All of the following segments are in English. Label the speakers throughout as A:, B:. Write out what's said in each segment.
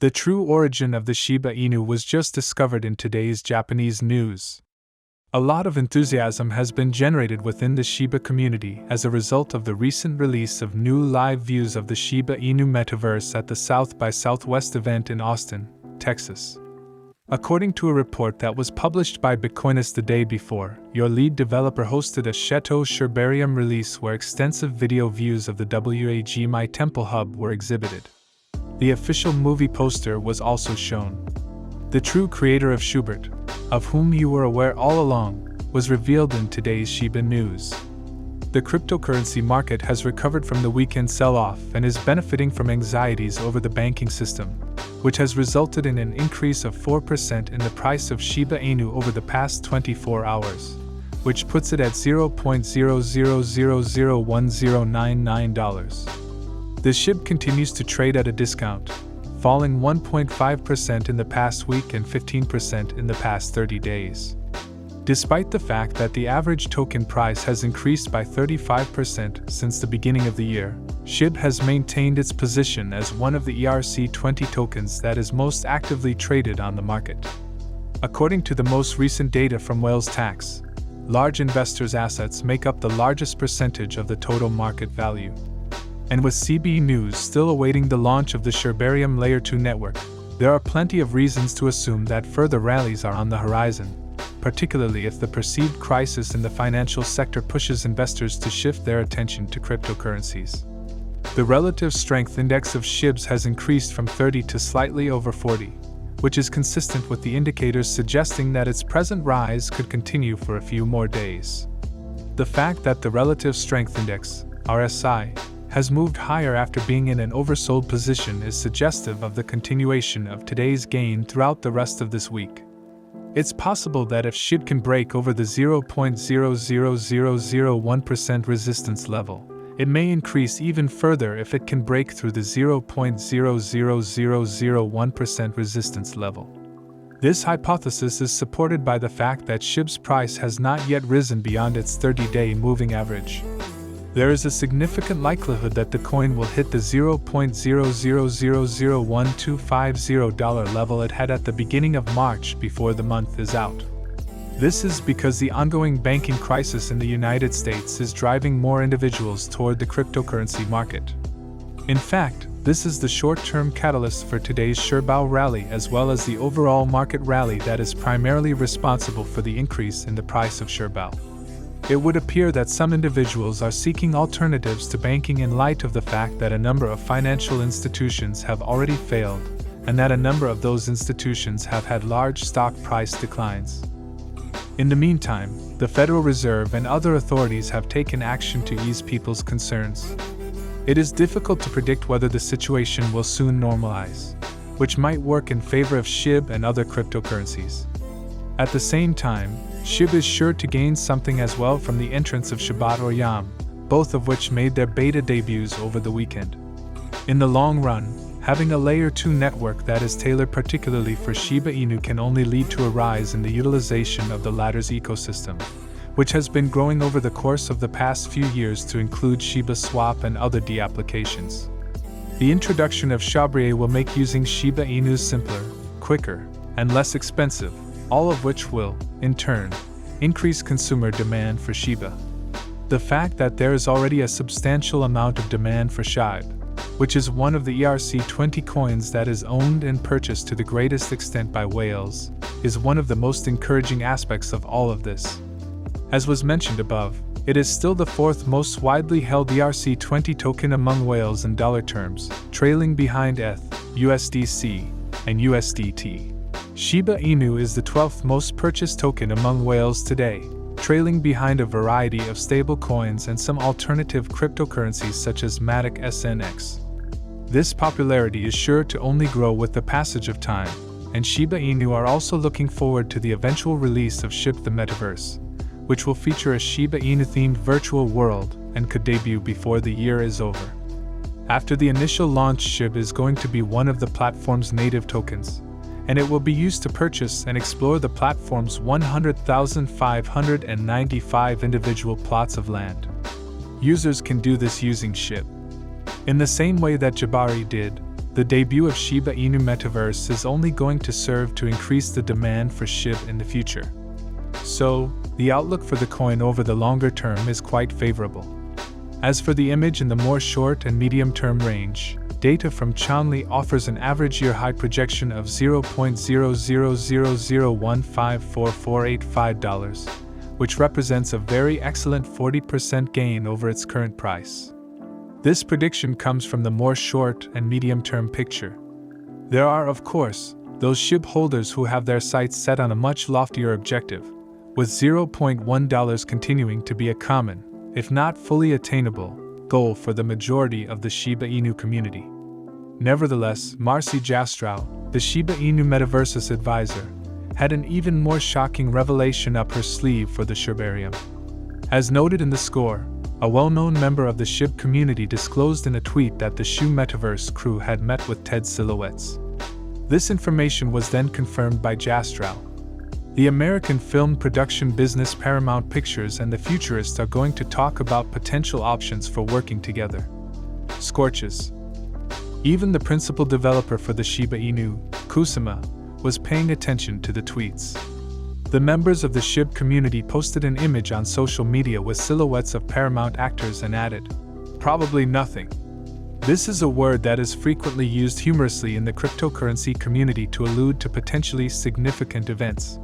A: The true origin of the Shiba Inu was just discovered in today's Japanese news. A lot of enthusiasm has been generated within the Shiba community as a result of the recent release of new live views of the Shiba Inu metaverse at the South by Southwest event in Austin, Texas. According to a report that was published by Bitcoinist the day before, your lead developer hosted a Sheto Sherbarium release where extensive video views of the WAG My Temple Hub were exhibited. The official movie poster was also shown. The true creator of Schubert, of whom you were aware all along, was revealed in today's Shiba news. The cryptocurrency market has recovered from the weekend sell-off and is benefiting from anxieties over the banking system, which has resulted in an increase of 4% in the price of Shiba Inu over the past 24 hours, which puts it at $0.00001099. The Shib continues to trade at a discount, falling 1.5% in the past week and 15% in the past 30 days. Despite the fact that the average token price has increased by 35% since the beginning of the year, Shib has maintained its position as one of the ERC20 tokens that is most actively traded on the market. According to the most recent data from Wales Tax, large investors' assets make up the largest percentage of the total market value. And with CB News still awaiting the launch of the Sherbarium Layer 2 network, there are plenty of reasons to assume that further rallies are on the horizon, particularly if the perceived crisis in the financial sector pushes investors to shift their attention to cryptocurrencies. The relative strength index of SHIBs has increased from 30 to slightly over 40, which is consistent with the indicators suggesting that its present rise could continue for a few more days. The fact that the relative strength index, RSI, has moved higher after being in an oversold position is suggestive of the continuation of today's gain throughout the rest of this week. It's possible that if SHIB can break over the 0.00001% resistance level, it may increase even further if it can break through the 0.00001% resistance level. This hypothesis is supported by the fact that SHIB's price has not yet risen beyond its 30-day moving average. There is a significant likelihood that the coin will hit the $0.0000125 level it had at the beginning of March before the month is out. This is because the ongoing banking crisis in the United States is driving more individuals toward the cryptocurrency market. In fact, this is the short-term catalyst for today's Sherbao rally as well as the overall market rally that is primarily responsible for the increase in the price of Sherbao. It would appear that some individuals are seeking alternatives to banking in light of the fact that a number of financial institutions have already failed, and that a number of those institutions have had large stock price declines. In the meantime, the Federal Reserve and other authorities have taken action to ease people's concerns. It is difficult to predict whether the situation will soon normalize, which might work in favor of SHIB and other cryptocurrencies. At the same time, SHIB is sure to gain something as well from the entrance of Shiba or Yam, both of which made their beta debuts over the weekend. In the long run, having a Layer 2 network that is tailored particularly for Shiba Inu can only lead to a rise in the utilization of the latter's ecosystem, which has been growing over the course of the past few years to include Shibaswap and other D applications. The introduction of Shabrier will make using Shiba Inu simpler, quicker, and less expensive, all of which will, in turn, increase consumer demand for Shiba. The fact that there is already a substantial amount of demand for Shib, which is one of the ERC20 coins that is owned and purchased to the greatest extent by whales, is one of the most encouraging aspects of all of this. As was mentioned above, it is still the fourth most widely held ERC20 token among whales in dollar terms, trailing behind ETH, USDC, and USDT. Shiba Inu is the 12th most purchased token among whales today, trailing behind a variety of stable coins and some alternative cryptocurrencies such as Matic SNX. This popularity is sure to only grow with the passage of time, and Shiba Inu are also looking forward to the eventual release of Shib the Metaverse, which will feature a Shiba Inu-themed virtual world and could debut before the year is over. After the initial launch, Shib is going to be one of the platform's native tokens, and it will be used to purchase and explore the platform's 100,595 individual plots of land. Users can do this using Shib. In the same way that Jabari did, the debut of Shiba Inu Metaverse is only going to serve to increase the demand for SHIB in the future. So, the outlook for the coin over the longer term is quite favorable. As for the image in the more short and medium-term range, data from Chanli offers an average year-high projection of $0.00015445, which represents a very excellent 40% gain over its current price. This prediction comes from the more short and medium-term picture. There are, of course, those SHIB holders who have their sights set on a much loftier objective, with $0.1 continuing to be a common, if not fully attainable, goal for the majority of the Shiba Inu community. Nevertheless, Marcy Jastrow, the Shiba Inu Metaverse's advisor, had an even more shocking revelation up her sleeve for the Shibarium. As noted in the score, a well-known member of the SHIB community disclosed in a tweet that the Shu Metaverse crew had met with TED Silhouettes. This information was then confirmed by Jastrow. The American film production business Paramount Pictures and the Futurists are going to talk about potential options for working together. Scorches. Even the principal developer for the Shiba Inu, Kusama, was paying attention to the tweets. The members of the SHIB community posted an image on social media with silhouettes of Paramount actors and added, "Probably nothing." This is a word that is frequently used humorously in the cryptocurrency community to allude to potentially significant events.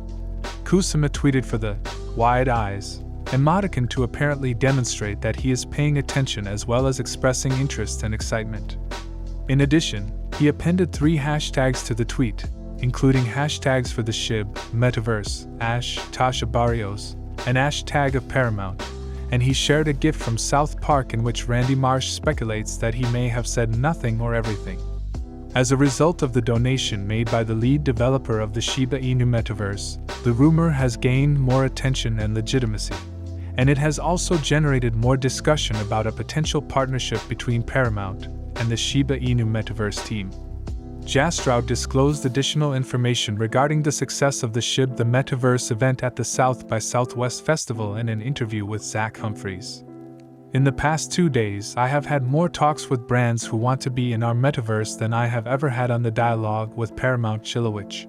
A: Kusama tweeted for the wide eyes emoticon to apparently demonstrate that he is paying attention as well as expressing interest and excitement. In addition, he appended 3 hashtags to the tweet, including hashtags for the SHIB, Metaverse, Tasha Barrios, and hashtag of Paramount, and he shared a GIF from South Park in which Randy Marsh speculates that he may have said nothing or everything. As a result of the donation made by the lead developer of the Shiba Inu Metaverse, the rumor has gained more attention and legitimacy, and it has also generated more discussion about a potential partnership between Paramount and the Shiba Inu Metaverse team. Jastrow disclosed additional information regarding the success of the SHIB the Metaverse event at the South by Southwest Festival in an interview with Zach Humphreys. In the past 2 days, I have had more talks with brands who want to be in our metaverse than I have ever had on the dialogue with Paramount Chilowich.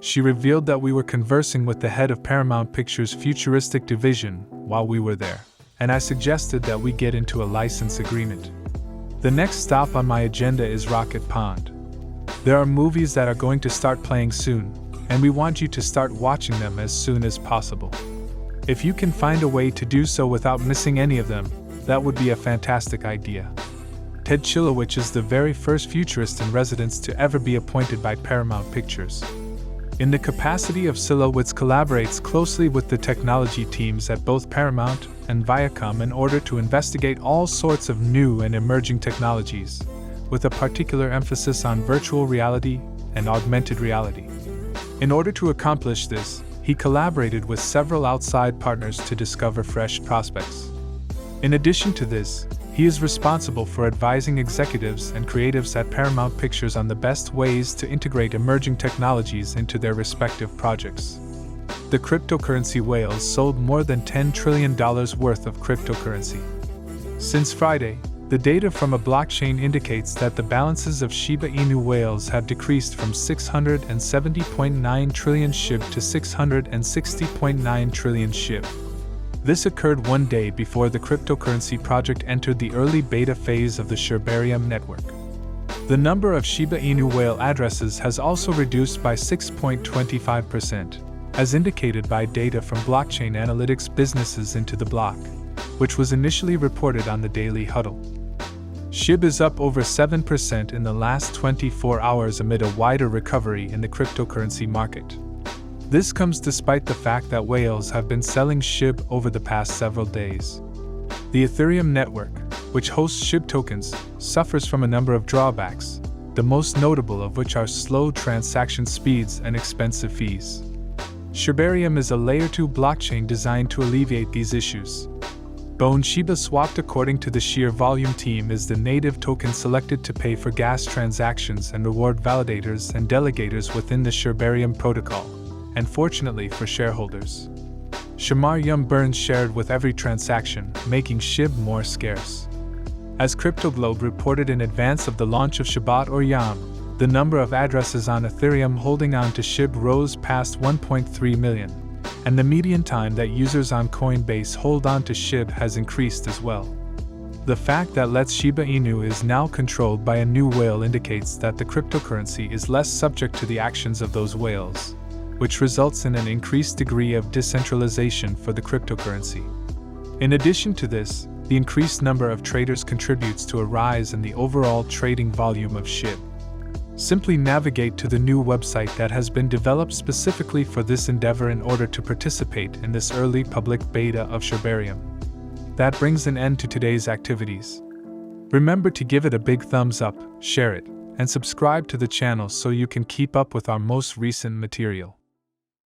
A: She revealed that we were conversing with the head of Paramount Pictures' futuristic division while we were there, and I suggested that we get into a license agreement. The next stop on my agenda is Rocket Pond. There are movies that are going to start playing soon, and we want you to start watching them as soon as possible. If you can find a way to do so without missing any of them, that would be a fantastic idea. Ted Chilowich is the very first futurist in residence to ever be appointed by Paramount Pictures. In the capacity of Silowitz collaborates closely with the technology teams at both Paramount and Viacom in order to investigate all sorts of new and emerging technologies, with a particular emphasis on virtual reality and augmented reality. In order to accomplish this, he collaborated with several outside partners to discover fresh prospects. In addition to this, he is responsible for advising executives and creatives at Paramount Pictures on the best ways to integrate emerging technologies into their respective projects. The cryptocurrency whales sold more than $10 trillion worth of cryptocurrency. Since Friday, the data from a blockchain indicates that the balances of Shiba Inu whales have decreased from 670.9 trillion SHIB to 660.9 trillion SHIB. This occurred 1 day before the cryptocurrency project entered the early beta phase of the Shibarium network. The number of Shiba Inu whale addresses has also reduced by 6.25%, as indicated by data from blockchain analytics businesses Into the Block, which was initially reported on the Daily Huddle. SHIB is up over 7% in the last 24 hours amid a wider recovery in the cryptocurrency market. This comes despite the fact that whales have been selling SHIB over the past several days. The Ethereum network, which hosts SHIB tokens, suffers from a number of drawbacks, the most notable of which are slow transaction speeds and expensive fees. Shibarium is a Layer 2 blockchain designed to alleviate these issues. Bone Shiba swapped according to the Sheer Volume team is the native token selected to pay for gas transactions and reward validators and delegators within the Shibarium protocol, and fortunately for shareholders, Shibarium burns shared with every transaction, making SHIB more scarce. As CryptoGlobe reported in advance of the launch of Shiba or YAM, the number of addresses on Ethereum holding on to Shib rose past 1.3 million, and the median time that users on Coinbase hold on to Shib has increased as well. The fact that Let's Shiba Inu is now controlled by a new whale indicates that the cryptocurrency is less subject to the actions of those whales, which results in an increased degree of decentralization for the cryptocurrency. In addition to this, the increased number of traders contributes to a rise in the overall trading volume of Shib. Simply navigate to the new website that has been developed specifically for this endeavor in order to participate in this early public beta of Shibarium. That brings an end to today's activities. Remember to give it a big thumbs up, share it, and subscribe to the channel so you can keep up with our most recent material.